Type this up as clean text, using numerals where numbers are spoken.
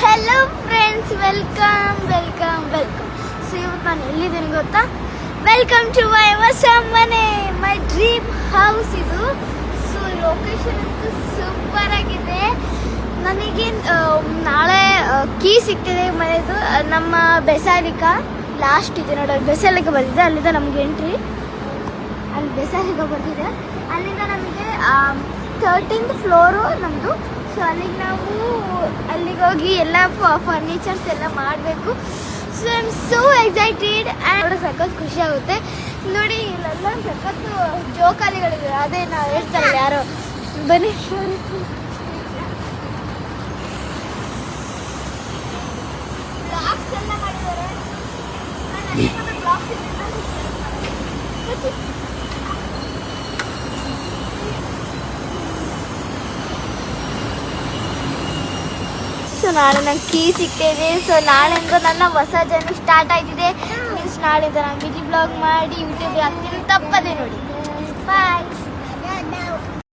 Hello friends, welcome welcome welcome. So ಇವತ್ತು ನಾನು ಎಲ್ಲಿದ್ದೀನಿ ಗೊತ್ತಾ? ವೆಲ್ಕಮ್ ಟು ಮೈ ಹೊಸ ಮನೆ, ಮೈ ಡ್ರೀಮ್ ಹೌಸ್ ಇದು. ಸೊ ಲೊಕೇಶನ್ ಅಂತೂ ಸೂಪರ್ ಆಗಿದೆ. ನನಗೆ ನಾಳೆ ಕೀ ಸಿಗ್ತಿದೆ ಮನೆಯದು. ನಮ್ಮ ಬೆಸಾಲಿಕಾ ಲಾಸ್ಟ್ ಇದೆ ನೋಡಿ, ಬೆಸಾಲಿಕಾ ಬಂದಿದೆ, ಅಲ್ಲಿಂದ ನಮಗೆ ಎಂಟ್ರಿ. ಅಲ್ಲಿ ಬೆಸಾಲಿಕಾ ಬಂದಿದೆ, ಅಲ್ಲಿಂದ ನಮಗೆ 13th ಫ್ಲೋರು ನಮ್ಮದು. ಸೊ ಅಲ್ಲಿಗೆ ನಾವು ಅಲ್ಲಿಗೆ ಹೋಗಿ ಎಲ್ಲ ಫರ್ನಿಚರ್ಸ್ ಎಲ್ಲ ಮಾಡಬೇಕು. So I am so excited and ಸಖತ್ ಖುಷಿ ಆಗುತ್ತೆ. ನೋಡಿ ಇಲ್ಲೆಲ್ಲ ಸಖತ್ತು ಜೋಕಾಲಿಗಳಿದೆ, ಅದೇ ನಾವು ಹೇಳ್ತಾರಲ್ಲ ಯಾರೋ ಬನ್ನಿ ಬ್ಲಾಗ್ಸ್ ಎಲ್ಲ ಮಾಡಿದ್ದಾರೆ. ಸೊ ನಾಳೆ ನಂಗೆ ಕೀ ಸಿಗ್ತಾಯಿದೆ. ಸೊ ನಾಳೆಯಿಂದ ನನ್ನ ಹೊಸ ಜರ್ನಿ ಸ್ಟಾರ್ಟ್ ಆಯ್ತಿದೆ. ಮೀನ್ಸ್ ನಾಳೆಯಿಂದ ನಾನು ವಿಡಿಯೋ ಬ್ಲಾಗ್ ಮಾಡಿ ಯೂಟ್ಯೂಬ್ ಹಾಕ್ತೀನಿ, ತಪ್ಪದೆ ನೋಡಿ. ಬಾಯ್.